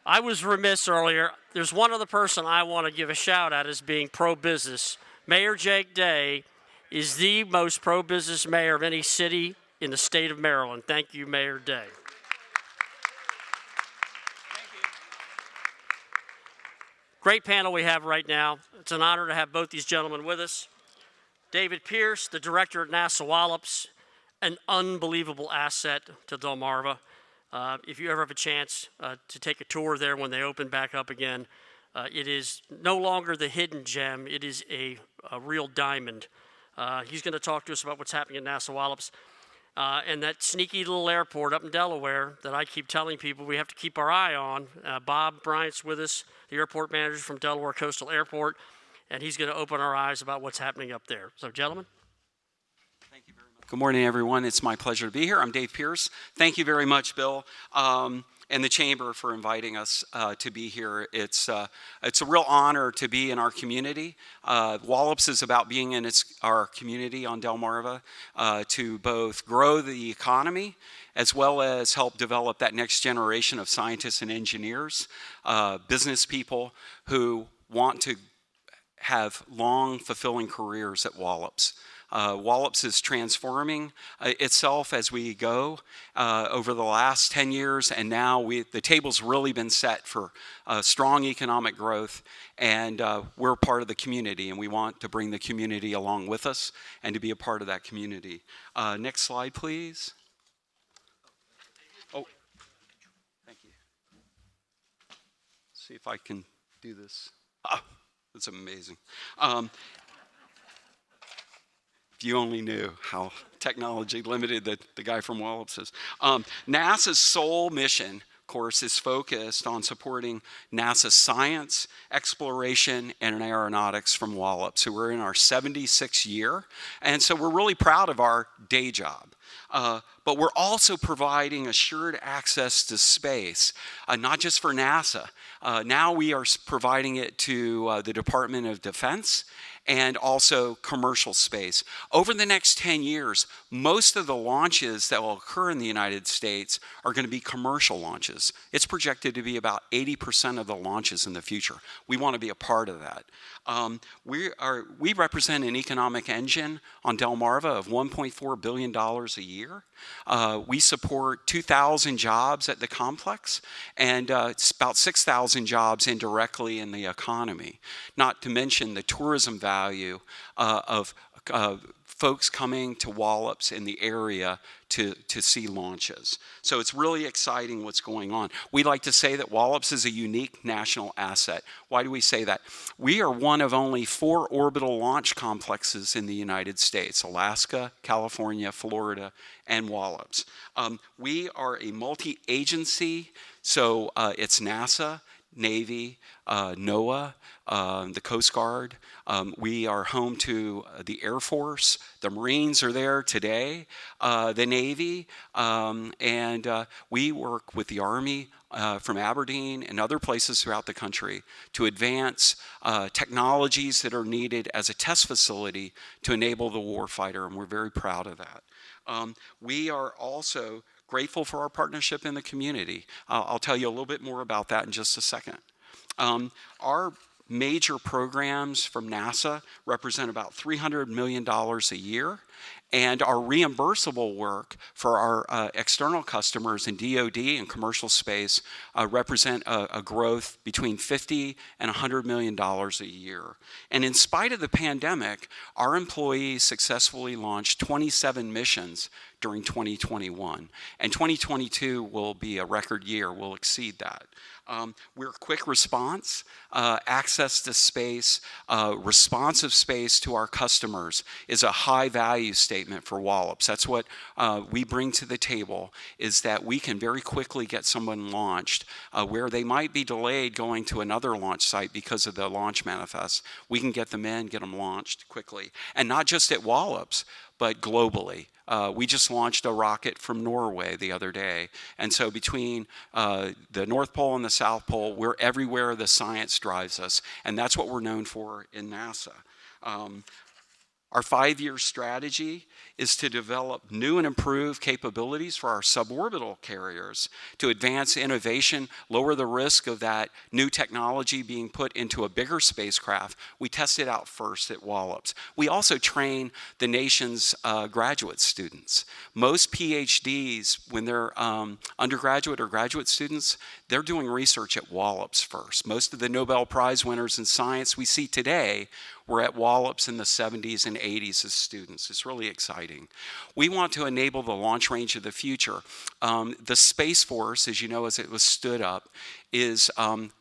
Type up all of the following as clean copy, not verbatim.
I was remiss earlier. There's one other person I want to give a shout out as being pro-business. Mayor Jake Day is the most pro-business mayor of any city in the state of Maryland. Thank you, Mayor Day. Great panel we have right now. It's an honor to have both these gentlemen with us. David Pierce, the director at NASA Wallops, an unbelievable asset to Delmarva. If you ever have a chance to take a tour there when they open back up again, it is no longer the hidden gem. It is a real diamond. He's going to talk to us about what's happening at NASA Wallops. And that sneaky little airport up in Delaware that I keep telling people we have to keep our eye on. Bob Bryant's with us, the airport manager from Delaware Coastal Airport, and he's going to open our eyes about what's happening up there. So, gentlemen. Thank you very much. Good morning, everyone. It's my pleasure to be here. I'm Dave Pierce. Thank you very much, Bill, and the Chamber for inviting us to be here. It's a real honor to be in our community. Wallops is about being in our community on Delmarva to both grow the economy as well as help develop that next generation of scientists and engineers, business people who want to have long, fulfilling careers at Wallops. Wallops is transforming itself as we go over the last 10 years, and now the table's really been set for strong economic growth, and we're part of the community, and we want to bring the community along with us and to be a part of that community. Next slide, please. Oh, thank you. Let's see if I can do this. Ah, that's amazing. You only knew how technology limited the guy from Wallops is. NASA's sole mission, of course, is focused on supporting NASA's science, exploration, and aeronautics from Wallops. So we're in our 76th year, and so we're really proud of our day job. But we're also providing assured access to space, not just for NASA. Now we are providing it to the Department of Defense and also commercial space. Over the next 10 years, most of the launches that will occur in the United States are going to be commercial launches. It's projected to be about 80% of the launches in the future. We want to be a part of that. We represent an economic engine on Delmarva of $1.4 billion a year. We support 2,000 jobs at the complex, and it's about 6,000 jobs indirectly in the economy, not to mention the tourism value of folks coming to Wallops in the area to see launches. So it's really exciting what's going on. We like to say that Wallops is a unique national asset. Why do we say that? We are one of only 4 orbital launch complexes in the United States: Alaska, California, Florida, and Wallops. We are a multi-agency, so it's NASA, Navy, NOAA, the Coast Guard. We are home to the Air Force. The Marines are there today, the Navy, and we work with the Army from Aberdeen and other places throughout the country to advance technologies that are needed as a test facility to enable the warfighter, and we're very proud of that. We are also grateful for our partnership in the community. I'll tell you a little bit more about that in just a second. Our major programs from NASA represent about $300 million a year, and our reimbursable work for our external customers in DOD and commercial space represent a growth between $50 and $100 million a year. And in spite of the pandemic, our employees successfully launched 27 missions during 2021, and 2022 will be a record year. We'll exceed that. We're quick response, access to space, responsive space to our customers is a high value statement for Wallops. That's what we bring to the table, is that we can very quickly get someone launched where they might be delayed going to another launch site because of the launch manifest. We can get them in, get them launched quickly. And not just at Wallops, but globally. We just launched a rocket from Norway the other day. And so between the North Pole and the South Pole, we're everywhere the science drives us. And that's what we're known for in NASA. Our 5-year strategy is to develop new and improved capabilities for our suborbital carriers to advance innovation, lower the risk of that new technology being put into a bigger spacecraft. We test it out first at Wallops. We also train the nation's graduate students. Most PhDs, when they're undergraduate or graduate students, they're doing research at Wallops first. Most of the Nobel Prize winners in science we see today were at Wallops in the 70s and 80s as students. It's really exciting. We want to enable the launch range of the future. The Space Force, as you know, as it was stood up, is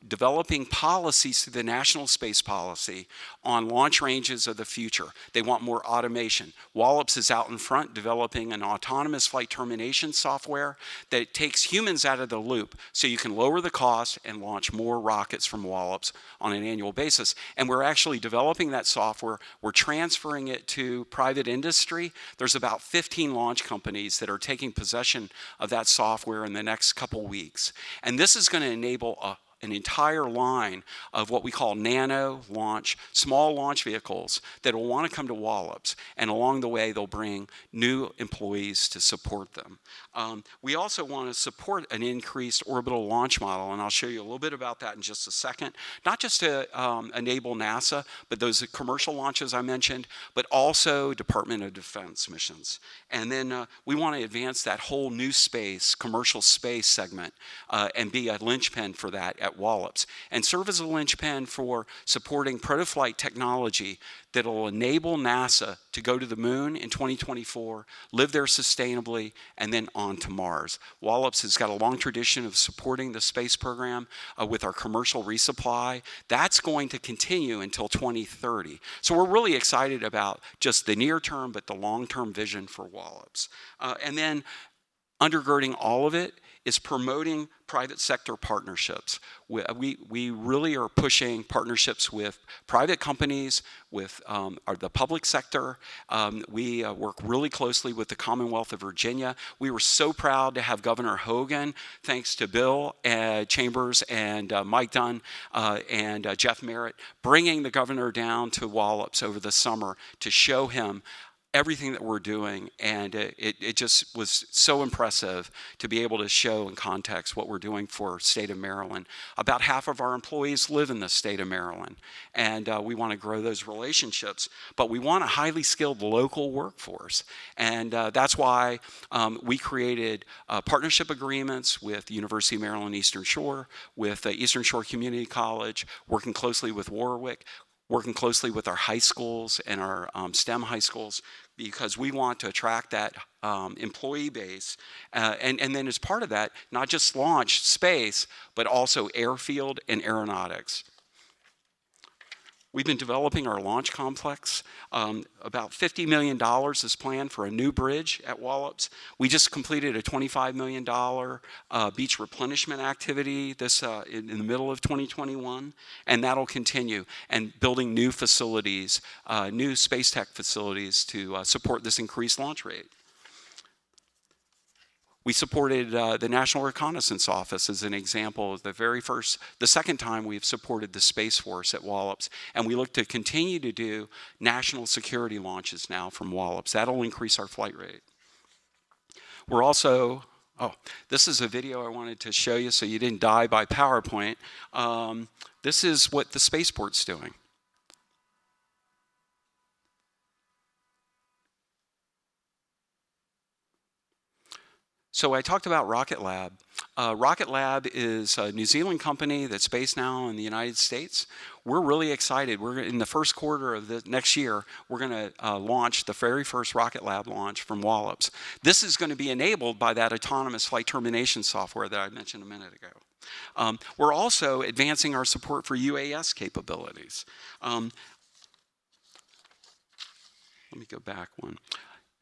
developing policies through the National Space Policy on launch ranges of the future. They want more automation. Wallops is out in front developing an autonomous flight termination software that takes humans out of the loop so you can lower the cost and launch more rockets from Wallops on an annual basis. And we're actually developing that software. We're transferring it to private industry. There's about 15 launch companies that are taking possession of that software in the next couple weeks. And this is going to enable an entire line of what we call nano launch, small launch vehicles that will want to come to Wallops, and along the way they'll bring new employees to support them. We also want to support an increased orbital launch model, and I'll show you a little bit about that in just a second, not just to enable NASA, but those commercial launches I mentioned, but also Department of Defense missions. And then we want to advance that whole new space, commercial space segment, and be a linchpin for that at Wallops, and serve as a linchpin for supporting protoflight technology that will enable NASA to go to the moon in 2024, live there sustainably, and then on to Mars. Wallops has got a long tradition of supporting the space program with our commercial resupply. That's going to continue until 2030. So we're really excited about just the near term, but the long-term vision for Wallops. And then undergirding all of it is promoting private sector partnerships. We really are pushing partnerships with private companies, with the public sector. We work really closely with the Commonwealth of Virginia. We were so proud to have Governor Hogan, thanks to Bill Chambers and Mike Dunn and Jeff Merritt, bringing the governor down to Wallops over the summer to show him everything that we're doing, and it just was so impressive to be able to show in context what we're doing for state of Maryland. About half of our employees live in the state of Maryland, and we want to grow those relationships, but we want a highly skilled local workforce, and that's why we created partnership agreements with the University of Maryland Eastern Shore, with Eastern Shore Community College, working closely with Warwick, working closely with our high schools and our STEM high schools, because we want to attract that employee base. And then as part of that, not just launch space, but also airfield and aeronautics. We've been developing our launch complex. About $50 million is planned for a new bridge at Wallops. We just completed a $25 million beach replenishment activity this in the middle of 2021, and that'll continue. And building new facilities, new space tech facilities to support this increased launch rate. We supported the National Reconnaissance Office as an example of the second time we've supported the Space Force at Wallops, and we look to continue to do national security launches now from Wallops. That'll increase our flight rate. We're also, this is a video I wanted to show you so you didn't die by PowerPoint. This is what the spaceport's doing. So I talked about Rocket Lab. Rocket Lab is a New Zealand company that's based now in the United States. We're really excited. We're in the first quarter of the next year, we're going to launch the very first Rocket Lab launch from Wallops. This is going to be enabled by that autonomous flight termination software that I mentioned a minute ago. We're also advancing our support for UAS capabilities. Let me go back one.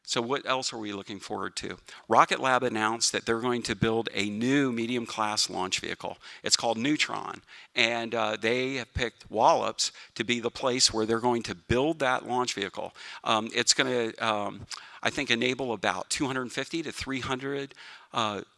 So what else are we looking forward to? Rocket Lab announced that they're going to build a new medium-class launch vehicle. It's called Neutron, and they have picked Wallops to be the place where they're going to build that launch vehicle. It's going to, I think, enable about 250 to 300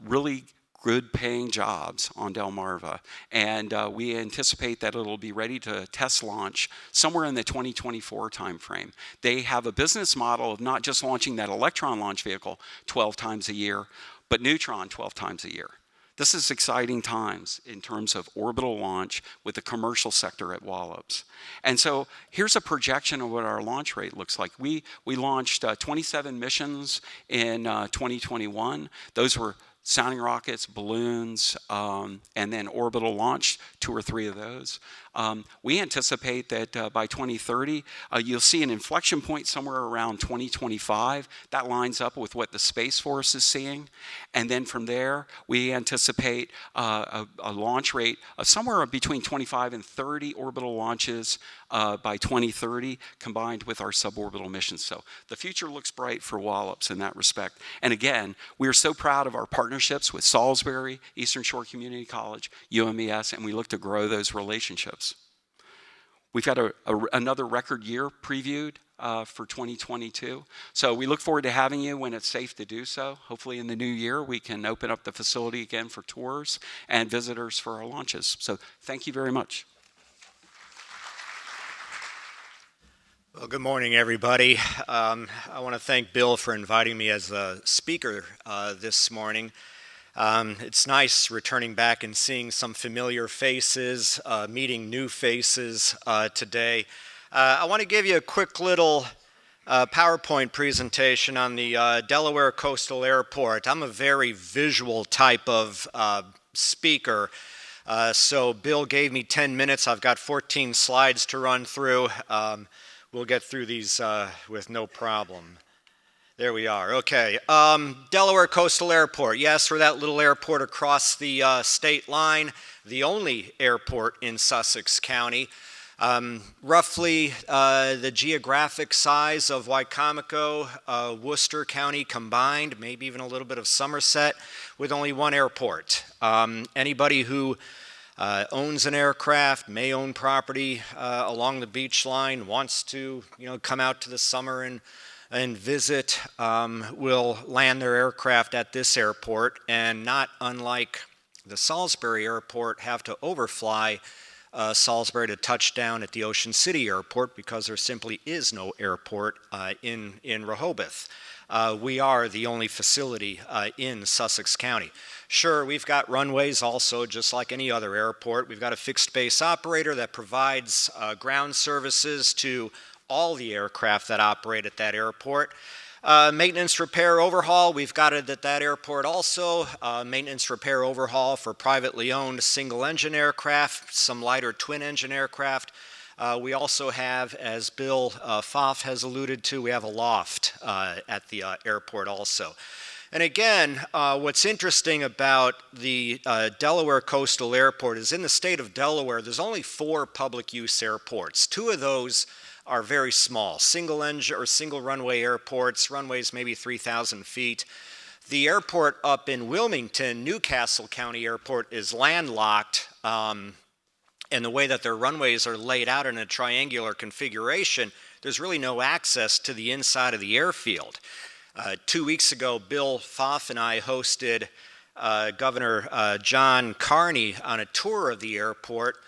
really good paying jobs on Delmarva. And we anticipate that it'll be ready to test launch somewhere in the 2024 timeframe. They have a business model of not just launching that Electron launch vehicle 12 times a year, but Neutron 12 times a year. This is exciting times in terms of orbital launch with the commercial sector at Wallops. And so here's a projection of what our launch rate looks like. We launched 27 missions in 2021. Those were sounding rockets, balloons, and then orbital launch, 2 or 3 of those. We anticipate that by 2030, you'll see an inflection point somewhere around 2025. That lines up with what the Space Force is seeing. And then from there, we anticipate a launch rate of somewhere between 25 and 30 orbital launches by 2030, combined with our suborbital missions. So the future looks bright for Wallops in that respect. And again, we are so proud of our partnerships with Salisbury, Eastern Shore Community College, UMES, and we look to grow those relationships. We've got another record year previewed for 2022. So we look forward to having you when it's safe to do so. Hopefully in the new year, we can open up the facility again for tours and visitors for our launches. So thank you very much. Well, good morning, everybody. I want to thank Bill for inviting me as a speaker this morning. It's nice returning back and seeing some familiar faces, meeting new faces today. I want to give you a quick little PowerPoint presentation on the Delaware Coastal Airport. I'm a very visual type of speaker. So Bill gave me 10 minutes. I've got 14 slides to run through. We'll get through these with no problem. There we are. Okay. Delaware Coastal Airport. Yes, we're that little airport across the state line, the only airport in Sussex County. Roughly the geographic size of Wicomico, Worcester County combined, maybe even a little bit of Somerset, with only one airport. Anybody who owns an aircraft, may own property along the beach line, wants to come out to the summer and visit, will land their aircraft at this airport, and not unlike the Salisbury Airport, have to overfly Salisbury to touch down at the Ocean City Airport because there simply is no airport in Rehoboth. We are the only facility in Sussex County. Sure, we've got runways also, just like any other airport. We've got a fixed base operator that provides ground services to all the aircraft that operate at that airport. Maintenance, repair, overhaul, we've got it at that airport also. Maintenance, repair, overhaul for privately owned single-engine aircraft, some lighter twin-engine aircraft. We also have, as Bill Pfaff has alluded to, we have a loft at the airport also. And again, what's interesting about the Delaware Coastal Airport is in the state of Delaware, there's only 4 public use airports. 2 of those are very small, single engine or single runway airports, runways maybe 3,000 feet. The airport up in Wilmington, Newcastle County Airport, is landlocked, and the way that their runways are laid out in a triangular configuration, there's really no access to the inside of the airfield. 2 weeks ago, Bill Pfaff and I hosted Governor John Carney on a tour of the airport,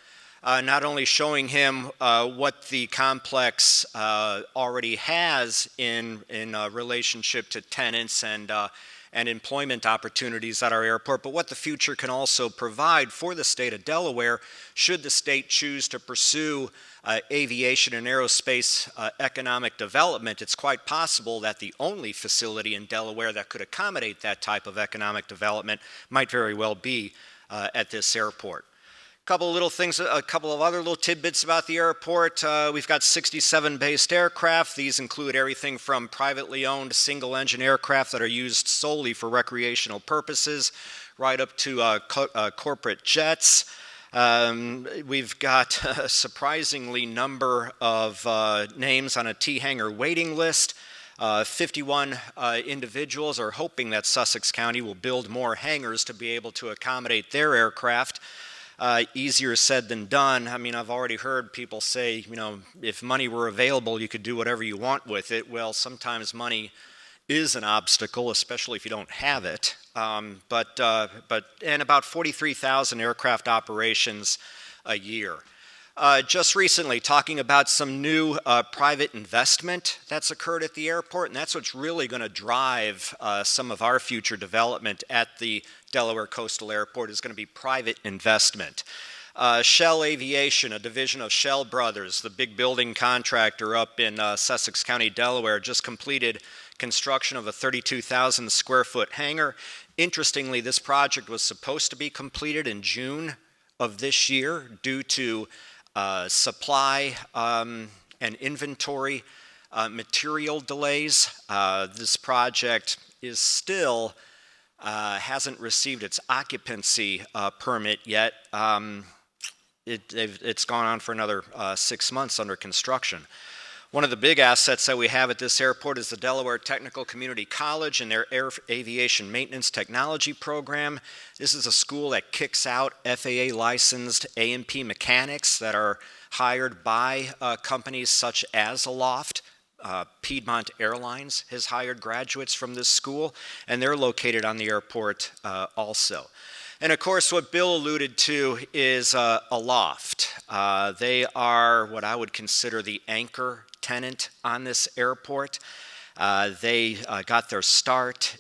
not only showing him what the complex already has in relationship to tenants and employment opportunities at our airport, but what the future can also provide for the state of Delaware should the state choose to pursue aviation and aerospace economic development. It's quite possible that the only facility in Delaware that could accommodate that type of economic development might very well be at this airport. A couple of other little tidbits about the airport. We've got 67 based aircraft. These include everything from privately owned single-engine aircraft that are used solely for recreational purposes, right up to corporate jets. We've got a surprisingly number of names on a T-hangar waiting list. 51 individuals are hoping that Sussex County will build more hangars to be able to accommodate their aircraft. Easier said than done. I mean, I've already heard people say, if money were available, you could do whatever you want with it. Well, sometimes money is an obstacle, especially if you don't have it. And about 43,000 aircraft operations a year. Just recently, talking about some new private investment that's occurred at the airport, and that's what's really going to drive some of our future development at the Delaware Coastal Airport is going to be private investment. Shell Aviation, a division of Shell Brothers, the big building contractor up in Sussex County, Delaware, just completed construction of a 32,000 square foot hangar. Interestingly, this project was supposed to be completed in June of this year due to supply and inventory material delays. This project is still hasn't received its occupancy permit yet. It's gone on for another 6 months under construction. One of the big assets that we have at this airport is the Delaware Technical Community College and their Aviation Maintenance Technology program. This is a school that kicks out FAA-licensed A&P mechanics that are hired by companies such as ALOFT. Piedmont Airlines has hired graduates from this school, and they're located on the airport also. And of course, what Bill alluded to is ALOFT. They are what I would consider the anchor tenant on this airport. They got their start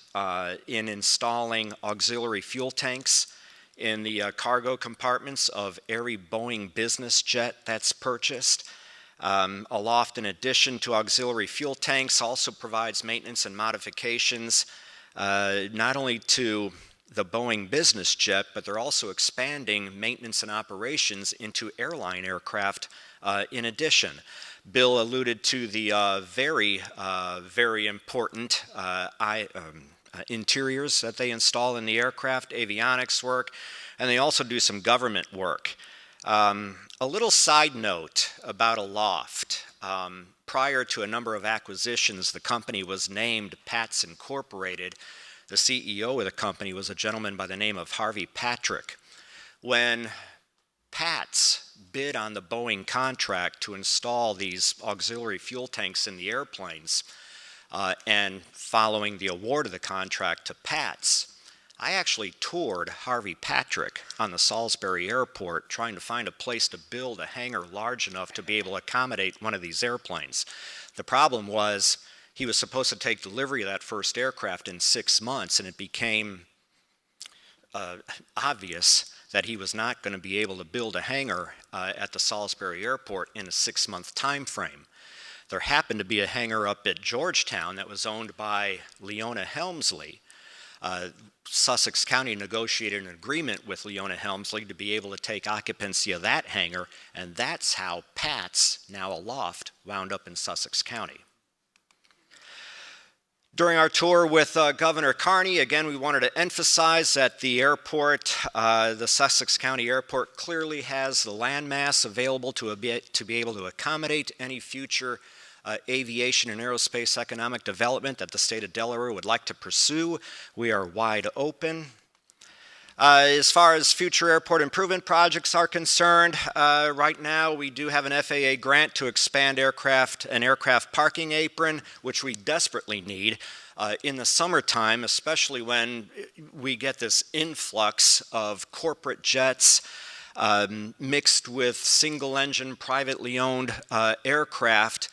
in installing auxiliary fuel tanks in the cargo compartments of every Boeing business jet that's purchased. ALOFT, in addition to auxiliary fuel tanks, also provides maintenance and modifications not only to the Boeing business jet, but they're also expanding maintenance and operations into airline aircraft in addition. Bill alluded to the very important interiors that they install in the aircraft, avionics work, and they also do some government work. A little side note about ALOFT. Prior to a number of acquisitions, the company was named PATS Incorporated. The CEO of the company was a gentleman by the name of Harvey Patrick. When PATS bid on the Boeing contract to install these auxiliary fuel tanks in the airplanes, and following the award of the contract to PATS, I actually toured Harvey Patrick on the Salisbury Airport trying to find a place to build a hangar large enough to be able to accommodate one of these airplanes. The problem was he was supposed to take delivery of that first aircraft in 6 months, and it became obvious that he was not going to be able to build a hangar at the Salisbury Airport in a 6-month time frame. There happened to be a hangar up at Georgetown that was owned by Leona Helmsley. Sussex County negotiated an agreement with Leona Helmsley to be able to take occupancy of that hangar, and that's how PATS, now ALOFT, wound up in Sussex County. During our tour with Governor Carney, again, we wanted to emphasize that the airport, the Sussex County Airport, clearly has the landmass available to be able to accommodate any future aviation and aerospace economic development that the state of Delaware would like to pursue. We are wide open. As far as future airport improvement projects are concerned, right now we do have an FAA grant to expand an aircraft parking apron, which we desperately need in the summertime, especially when we get this influx of corporate jets mixed with single-engine, privately owned aircraft.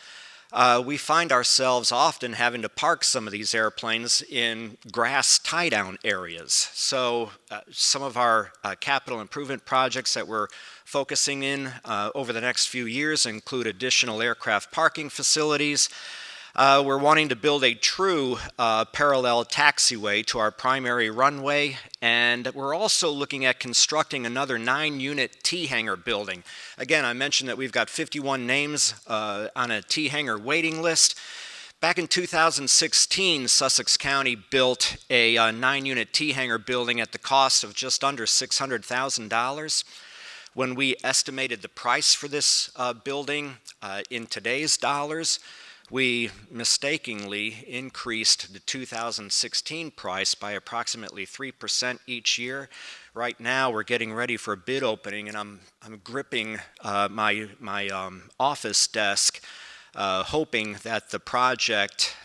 We find ourselves often having to park some of these airplanes in grass tie-down areas. So some of our capital improvement projects that we're focusing in over the next few years include additional aircraft parking facilities. We're wanting to build a true parallel taxiway to our primary runway, and we're also looking at constructing another 9-unit T-hangar building. Again, I mentioned that we've got 51 names on a T-hangar waiting list. Back in 2016, Sussex County built a 9-unit T-hangar building at the cost of just under $600,000. When we estimated the price for this building in today's dollars, we mistakenly increased the 2016 price by approximately 3% each year. Right now, we're getting ready for a bid opening, and I'm gripping my office desk, hoping that the project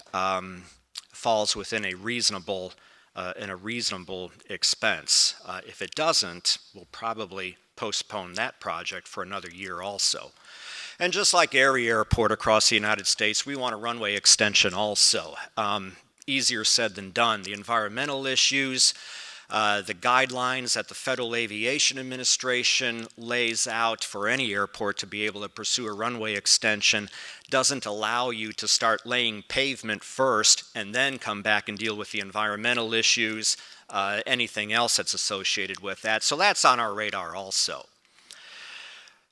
falls within a reasonable expense. If it doesn't, we'll probably postpone that project for another year also. And just like every airport across the United States, we want a runway extension also. Easier said than done. The environmental issues, the guidelines that the Federal Aviation Administration lays out for any airport to be able to pursue a runway extension doesn't allow you to start laying pavement first and then come back and deal with the environmental issues, anything else that's associated with that. So that's on our radar also.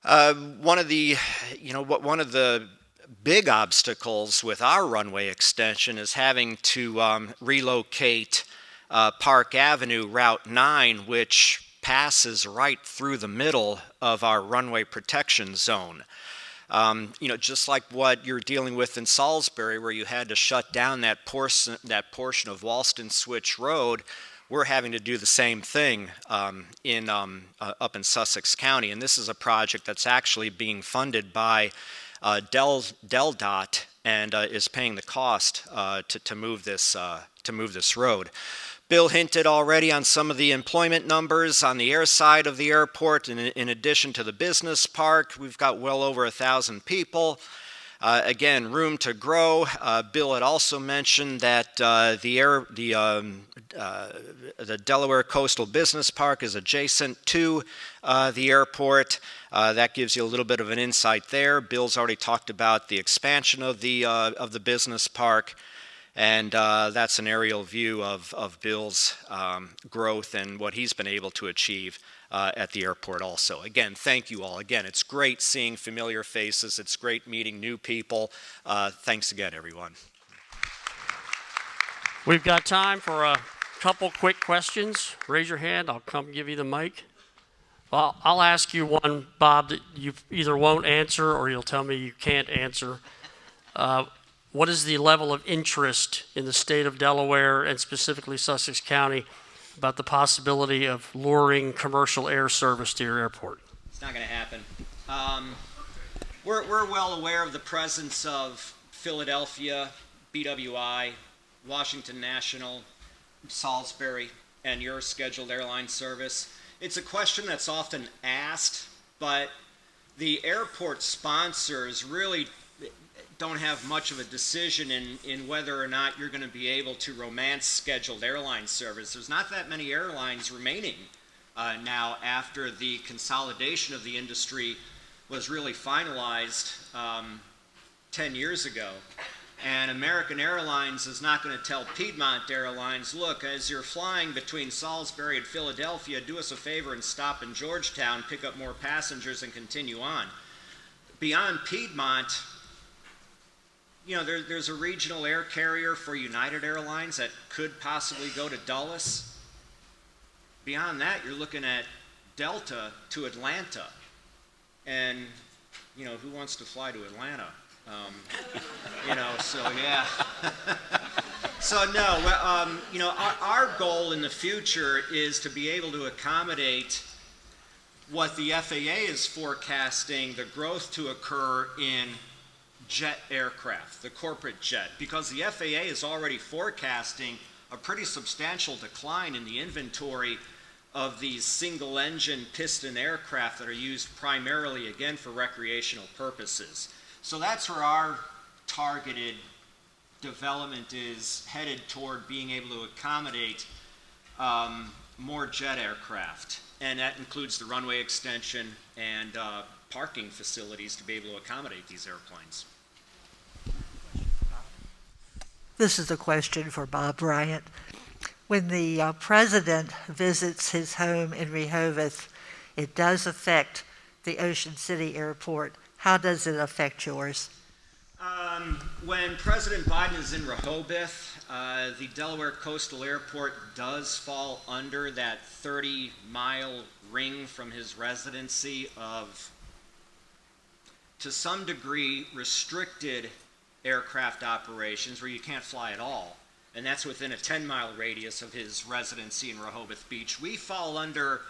One of the big obstacles with our runway extension is having to relocate Park Avenue, Route 9, which passes right through the middle of our runway protection zone. Just like what you're dealing with in Salisbury, where you had to shut down that portion of Walston Switch Road, we're having to do the same thing up in Sussex County. And this is a project that's actually being funded by DOT and is paying the cost to move this road. Bill hinted already on some of the employment numbers on the airside of the airport. In addition to the business park, we've got well over 1,000 people. Again, room to grow. Bill had also mentioned that the Delaware Coastal Business Park is adjacent to the airport. That gives you a little bit of an insight there. Bill's already talked about the expansion of the business park. And that's an aerial view of Bill's growth and what he's been able to achieve at the airport also. Again, thank you all. Again, it's great seeing familiar faces. It's great meeting new people. Thanks again, everyone. We've got time for a couple quick questions. Raise your hand. I'll come give you the mic. Well, I'll ask you one, Bob, that you either won't answer or you'll tell me you can't answer. What is the level of interest in the state of Delaware and specifically Sussex County about the possibility of luring commercial air service to your airport? It's not going to happen. We're well aware of the presence of Philadelphia, BWI, Washington National, Salisbury, and your scheduled airline service. It's a question that's often asked, but the airport sponsors really don't have much of a decision in whether or not you're going to be able to romance scheduled airline service. There's not that many airlines remaining now after the consolidation of the industry was really finalized 10 years ago. And American Airlines is not going to tell Piedmont Airlines, look, as you're flying between Salisbury and Philadelphia, do us a favor and stop in Georgetown, pick up more passengers, and continue on. Beyond Piedmont, there's a regional air carrier for United Airlines that could possibly go to Dulles. Beyond that, you're looking at Delta to Atlanta. And, who wants to fly to Atlanta? So yeah. So no, our goal in the future is to be able to accommodate what the FAA is forecasting the growth to occur in jet aircraft, the corporate jet, because the FAA is already forecasting a pretty substantial decline in the inventory of these single-engine piston aircraft that are used primarily, again, for recreational purposes. So that's where our targeted development is headed toward, being able to accommodate more jet aircraft. And that includes the runway extension and parking facilities to be able to accommodate these airplanes. This is a question for Bob Bryant. When the president visits his home in Rehoboth, it does affect the Ocean City Airport. How does it affect yours? When President Biden is in Rehoboth, the Delaware Coastal Airport does fall under that 30-mile ring from his residency of, to some degree, restricted aircraft operations where you can't fly at all. And that's within a 10-mile radius of his residency in Rehoboth Beach. We fall under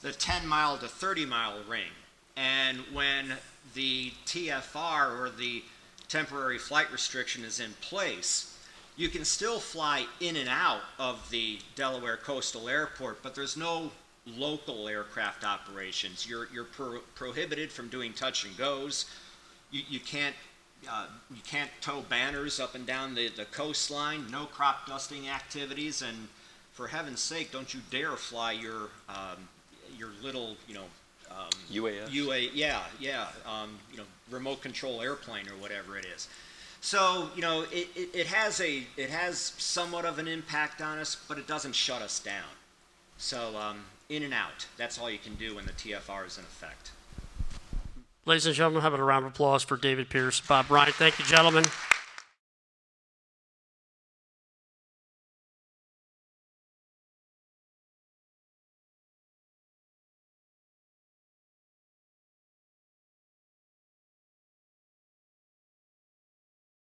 the 10-mile to 30-mile ring. And when the TFR, or the temporary flight restriction, is in place, You can still fly in and out of the Delaware Coastal Airport, but there's no local aircraft operations. You're prohibited from doing touch and goes. You can't tow banners up and down the coastline. No crop dusting activities, and for heaven's sake, don't you dare fly your little UAS. Remote control airplane or whatever it is. So it has somewhat of an impact on us, but it doesn't shut us down. So in and out, that's all you can do when the TFR is in effect. Ladies and gentlemen, how about a round of applause for David Pierce, Bob Bryant. Thank you, gentlemen.